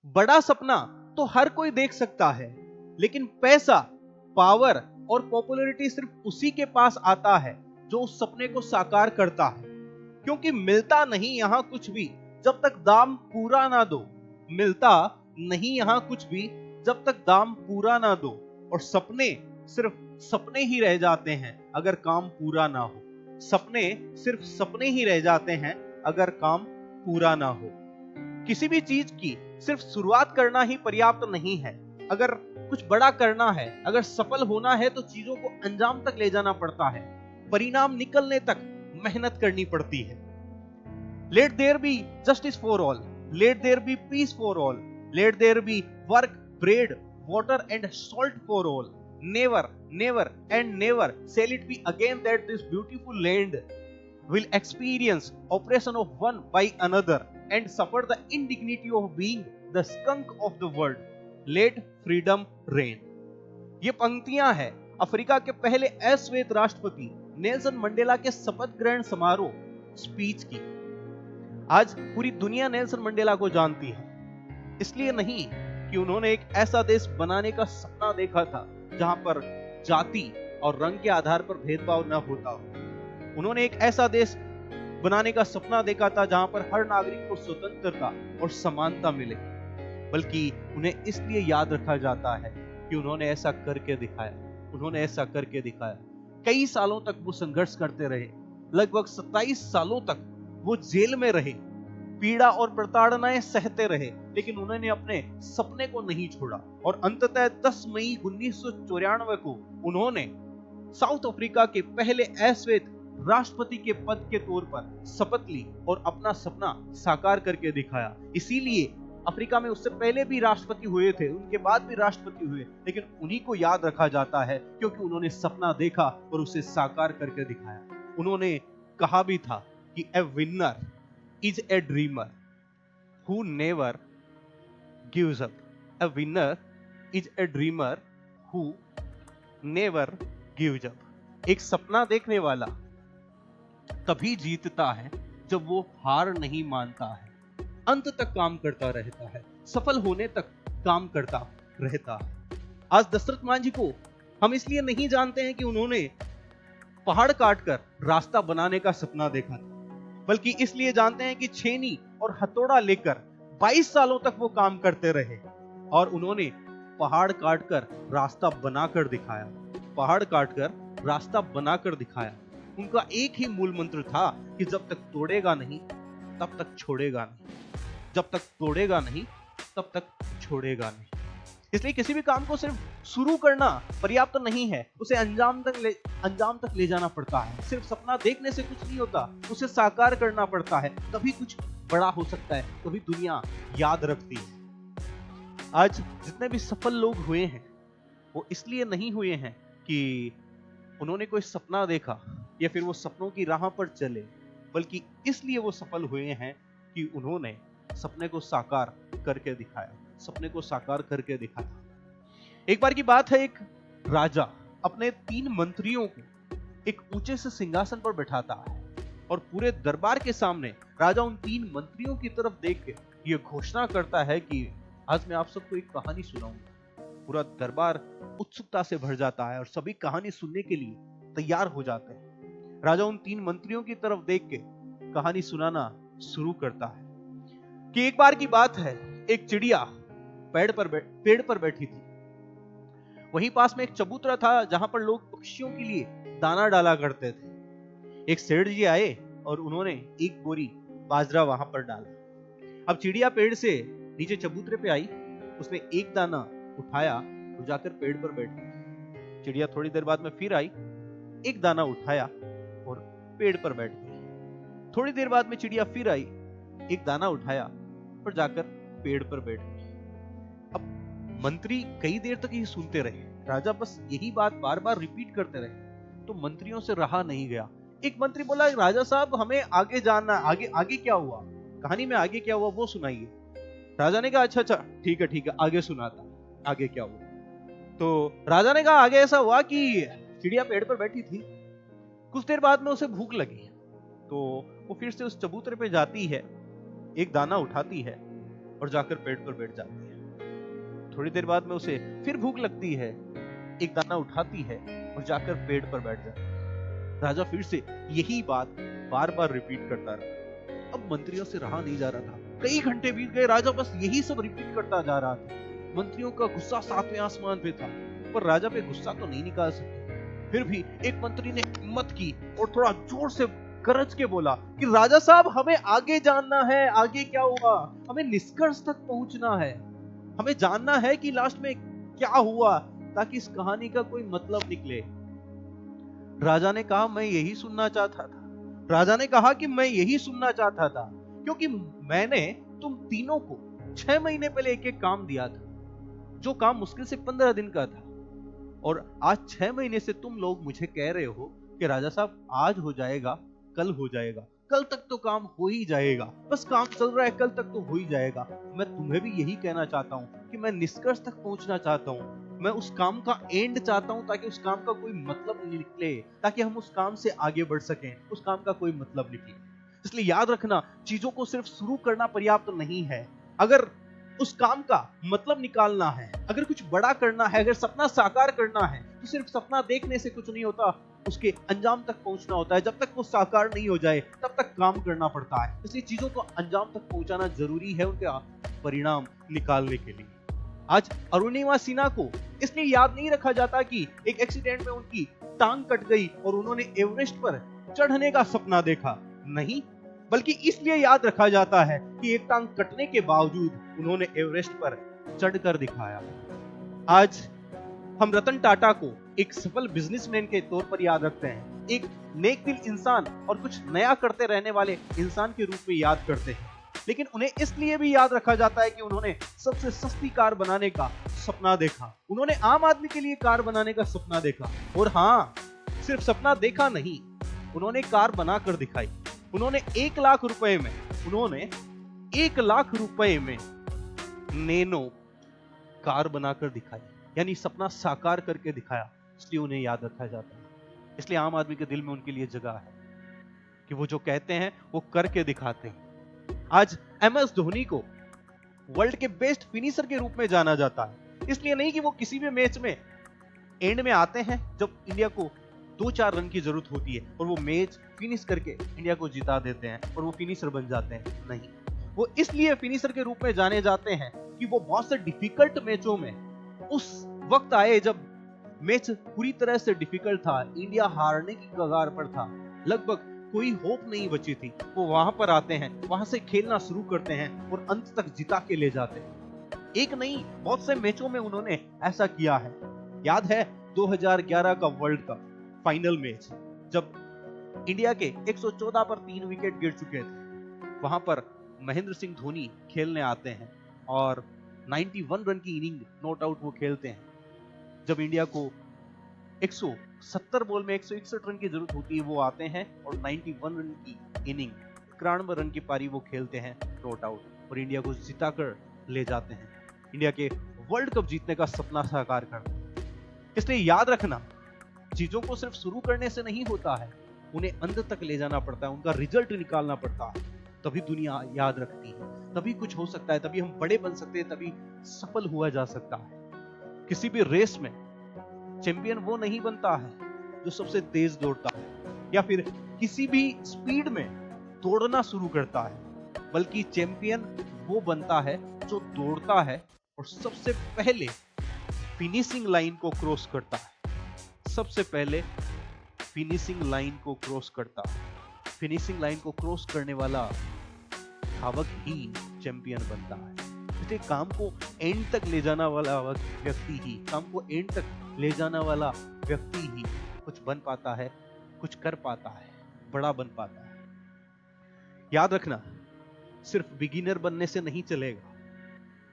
बड़ा सपना तो हर कोई देख सकता है, लेकिन पैसा, पावर और पॉपुलैरिटी सिर्फ उसी के पास आता है जो उस सपने को साकार करता है। क्योंकि मिलता नहीं यहां कुछ भी जब तक दाम पूरा ना दो। मिलता नहीं यहां कुछ भी जब तक दाम पूरा ना दो। और सपने सिर्फ सपने ही रह जाते हैं अगर काम पूरा ना हो। सपने सिर्फ सपने ही रह जाते हैं अगर काम पूरा ना हो। किसी भी चीज की सिर्फ शुरुआत करना ही पर्याप्त नहीं है। अगर कुछ बड़ा करना है, अगर सफल होना है, तो चीजों को अंजाम तक ले जाना पड़ता है। परिणाम निकलने तक मेहनत करनी पड़ती है। Let there be justice for all, let there be peace for all, let there be work, bread, water and salt for all. Never, never and never shall it be again that this beautiful land will experience oppression of one by another and suffer the indignity of being the skunk of the world. Let freedom reign. ये पंक्तियां हैं Africa के पहले अश्वेत राष्ट्रपति Nelson Mandela के शपथ ग्रहण समारोह स्पीच की। आज पूरी दुनिया नेल्सन मंडेला को जानती है, इसलिए नहीं कि उन्होंने एक ऐसा देश बनाने का सपना देखा था जहां पर जाति और रंग के आधार पर भेदभाव न होता हो। उन्होंने एक ऐसा देश बनाने का सपना देखा था जहां पर हर नागरिक को स्वतंत्रता और समानता मिले। बल्कि उन्हें इसलिए याद रखा जाता है कि उन्होंने ऐसा करके दिखाया। उन्होंने ऐसा करके दिखाया। कई सालों तक वो संघर्ष करते रहे। लगभग 27 सालों तक वो जेल में रहे, पीड़ा और प्रताड़नाएं सहते रहे, लेकिन उन्होंने अपने सपने को नहीं छोड़ा। और अंततः 10 मई 1994 को उन्होंने साउथ अफ्रीका के पहले अश्वेत राष्ट्रपति के पद के तौर पर शपथ ली और अपना सपना साकार करके दिखाया। इसीलिए अफ्रीका में उससे पहले भी राष्ट्रपति हुए थे, उनके बाद भी राष्ट्रपति हुए, लेकिन उन्हीं को याद रखा जाता है क्योंकि उन्होंने सपना देखा और उसे साकार करके दिखाया। उन्होंने कहा भी था कि ए winner is a dreamer who never gives up. A winner is a dreamer who never gives up. एक सपना देखने वाला तभी जीतता है जब वो हार नहीं मानता है, अंत तक काम करता रहता है, सफल होने तक काम करता रहता है। आज दशरथ मांझी को हम इसलिए नहीं जानते हैं कि उन्होंने पहाड़ काटकर रास्ता बनाने का सपना देखा था, बल्कि इसलिए जानते हैं कि छेनी और हथौड़ा लेकर 22 सालों तक वो काम करते रहे और उन्होंने पहाड़ काटकर रास्ता बनाकर दिखाया। पहाड़ काटकर रास्ता बनाकर दिखाया। उनका एक ही मूल मंत्र था कि जब तक तोड़ेगा नहीं तब तक छोड़ेगा नहीं, जब तक तोड़ेगा नहीं तब तक छोड़ेगा नहीं। इसलिए किसी भी काम को सिर्फ शुरू करना पर्याप्त नहीं है, उसे अंजाम तक ले जाना पड़ता है। सिर्फ सपना देखने से कुछ नहीं होता, उसे साकार करना पड़ता है, तभी कुछ बड़ा हो सकता है, तभी दुनिया याद रखती है। आज जितने भी सफल लोग हुए हैं वो इसलिए नहीं हुए हैं कि उन्होंने कोई सपना देखा या फिर वो सपनों की राह पर चले, बल्कि इसलिए वो सफल हुए हैं कि उन्होंने सपने को साकार करके दिखाया, सपने को साकार करके दिखाया। एक बार की बात है, एक राजा अपने 3 मंत्रियों को एक ऊंचे से सिंहासन पर बैठाता है और पूरे दरबार के सामने राजा उन 3 मंत्रियों की तरफ देख के ये घोषणा करता है कि आज मैं आप सबको एक कहानी सुनाऊंगा। पूरा दरबार उत्सुकता से भर जाता है और सभी कहानी सुनने के लिए तैयार हो जाते हैं। राजा उन 3 मंत्रियों की तरफ देख के कहानी सुनाना शुरू करता है कि एक बार की बात है, एक चिड़िया पेड़ पर बैठी थी। वहीं पास में एक चबूतरा था जहां पर लोग पक्षियों के लिए दाना डाला करते थे। एक सेठ जी आए और उन्होंने एक बोरी बाजरा वहां पर डाला। अब चिड़िया पेड़ से नीचे चबूतरे पे आई, उसने एक दाना उठाया और जाकर पेड़ पर बैठ गई। चिड़िया थोड़ी देर बाद में फिर आई, एक दाना उठाया और पेड़ पर बैठ गई। थोड़ी देर बाद में चिड़िया फिर आई, एक दाना उठाया और जाकर पेड़ पर बैठ गई। अब मंत्री कई देर तक ये सुनते रहे, राजा बस यही बात बार बार रिपीट करते रहे, तो मंत्रियों से रहा नहीं गया। एक मंत्री बोला, राजा साहब हमें आगे जानना, आगे क्या हुआ, कहानी में आगे क्या हुआ वो सुनाइए। राजा ने कहा अच्छा ठीक है आगे सुनाता, आगे क्या हुआ। तो राजा ने कहा आगे ऐसा हुआ कि चिड़िया पेड़ पर बैठी थी, कुछ देर बाद में उसे भूख लगी, तो वो फिर से उस चबूतरे पे जाती है, एक दाना उठाती है और जाकर पेड़ पर बैठ जाती है। थोड़ी देर बाद में उसे फिर भूख लगती है, एक दाना उठाती है और जाकर पेड़ पर बैठ जाती है। राजा फिर से यही बात बार बार रिपीट करता रहा। अब मंत्रियों से रहा नहीं जा रहा था। कई घंटे बीत गए, राजा बस यही सब रिपीट करता जा रहा था। मंत्रियों का गुस्सा सातवें आसमान पे था, पर राजा पे गुस्सा तो नहीं निकाल सकते। फिर भी एक मंत्री ने हिम्मत की और थोड़ा जोर से गरज के बोला कि राजा साहब, हमें आगे जानना है, आगे क्या हुआ, हमें निष्कर्ष तक पहुंचना है, हमें जानना है कि लास्ट में क्या हुआ, ताकि इस कहानी का कोई मतलब निकले। राजा ने कहा, मैं यही सुनना चाहता था। राजा ने कहा कि मैं यही सुनना चाहता था, क्योंकि मैंने तुम तीनों को 6 महीने पहले एक एक काम दिया था, जो काम मुश्किल से 15 दिन का था, और आज 6 महीने से तुम लोग मुझे कह रहे हो कि राजा साहब आज हो जाएगा, कल हो जाएगा, कल तक तो काम हो ही जाएगा, बस काम चल रहा है, कल तक तो हो ही जाएगा। मैं तुम्हें भी यही कहना चाहता हूँ कि मैं निष्कर्ष तक पहुंचना चाहता हूँ, मैं उस काम का एंड चाहता हूँ, ताकि उस काम का कोई मतलब निकले, ताकि हम उस काम से आगे बढ़ सकें, उस काम का कोई मतलब निकले। इसलिए याद रखना, चीजों को सिर्फ शुरू करना पर्याप्त नहीं है। अगर उस काम का मतलब निकालना है, अगर कुछ बड़ा करना है, अगर सपना साकार करना है, तो सिर्फ सपना देखने से कुछ नहीं होता, उसके अंजाम तक पहुंचना होता है। जब तक वो साकार नहीं हो जाए तब तक काम करना पड़ता है। इसलिए चीजों को अंजाम तक पहुंचाना जरूरी है, उनके परिणाम निकालने के लिए। आज अरुणिमा सिन्हा को इसलिए याद नहीं रखा जाता कि एक एक्सीडेंट में उनकी टांग कट गई और उन्होंने एवरेस्ट पर चढ़ने का सपना देखा, नहीं, बल्कि इसलिए याद रखा जाता है कि एक टांग कटने के बावजूद उन्होंने एवरेस्ट पर चढ़कर दिखाया। आज हम रतन टाटा को एक सफल बिजनेसमैन के तौर पर याद रखते हैं, एक नेक दिल इंसान और कुछ नया करते रहने वाले इंसान के रूप में याद करते हैं। लेकिन उन्हें इसलिए भी याद रखा जाता है कि उन्होंने सबसे सस्ती कार बनाने का सपना देखा, उन्होंने आम आदमी के लिए कार बनाने का सपना देखा, और हाँ, सिर्फ सपना देखा नहीं, उन्होंने कार बनाकर दिखाई। उन्होंने 1 लाख रुपए में, उन्होंने 1 लाख रुपए में नैनो कार बनाकर दिखाई, यानी सपना साकार करके दिखाया, इसलिए उन्हें याद रखा जाता है। इसलिए आम आदमी के दिल में उनके लिए जगह है कि वो जो कहते हैं वो करके दिखाते हैं। आज MS धोनी को वर्ल्ड के बेस्ट फिनिशर के रूप में जाना जाता है, इसलिए नहीं कि वो किसी भी मैच में एंड में आते हैं जब इंडिया को 2-4 रन की जरूरत होती है और वो मैच फिनिश करके इंडिया को जिता देते हैं और वो फिनिशर बन जाते हैं, नहीं, वो इसलिए फिनिशर के रूप में जाने जाते हैं कि वो बहुत से डिफिकल्ट मैचों में उस वक्त आए जब मैच पूरी तरह से डिफिकल्ट था, इंडिया हारने की कगार पर था, लगभग कोई होप नहीं बची थी, वो वहां पर आते हैं, वहां से खेलना शुरू करते हैं और अंत तक जिता के ले जाते हैं। एक नहीं, बहुत से मैचों में उन्होंने ऐसा किया है। याद है 2011 का वर्ल्ड कप फाइनल मैच, जब इंडिया के 114 पर 3 विकेट गिर चुके थे, वहां पर महेंद्र सिंह धोनी खेलने आते हैं और 91 रन की इनिंग नॉट आउट वो खेलते हैं। जब इंडिया को 170 बॉल में 161 रन की जरूरत होती है, वो आते हैं और 91 रन की इनिंग, 91 रन की पारी वो खेलते हैं नॉट आउट, और इंडिया को जिताकर ले जाते हैं, इंडिया के वर्ल्ड कप जीतने का सपना साकार करते हैं। इसलिए याद रखना, चीजों को सिर्फ शुरू करने से नहीं होता है, उन्हें अंत तक ले जाना पड़ता है, उनका रिजल्ट निकालना पड़ता है, तभी दुनिया याद रखती है, तभी कुछ हो सकता है, तभी हम बड़े बन सकते हैं, तभी सफल हुआ जा सकता है। किसी भी रेस में चैंपियन वो नहीं बनता है जो सबसे तेज दौड़ता है या फिर किसी भी स्पीड में दौड़ना शुरू करता है, बल्कि चैंपियन वो बनता है जो दौड़ता है और सबसे पहले फिनिशिंग लाइन को क्रॉस करता है, सबसे पहले फिनिशिंग लाइन को क्रॉस करता है। फिनिशिंग लाइन को क्रॉस करने वाला धावक ही चैंपियन बनता है। इसलिए काम को एंड तक ले जाना वाला व्यक्ति ही, काम को एंड तक ले जाने वाला व्यक्ति ही कुछ बन पाता है, कुछ कर पाता है, बड़ा बन पाता है। याद रखना, सिर्फ बिगिनर बनने से नहीं चलेगा,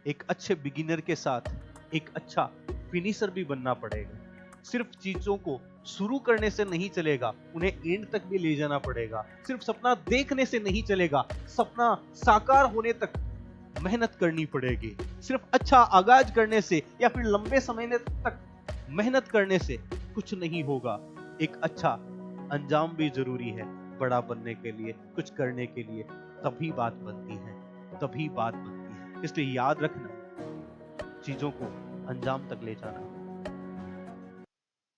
एक अच्छे बिगिनर के साथ एक अच्छा फिनिशर भी बनना पड़ेगा। सिर्फ चीजों को शुरू करने से नहीं चलेगा, उन्हें एंड तक भी ले जाना पड़ेगा। सिर्फ सपना देखने से नहीं चलेगा, सपना साकार होने तक मेहनत करनी पड़ेगी। सिर्फ अच्छा आगाज करने से या फिर लंबे समय तक मेहनत करने से कुछ नहीं होगा, एक अच्छा अंजाम भी जरूरी है बड़ा बनने के लिए, कुछ करने के लिए, तभी बात बनती है, तभी बात बनती है। इसलिए याद रखना, चीजों को अंजाम तक ले जाना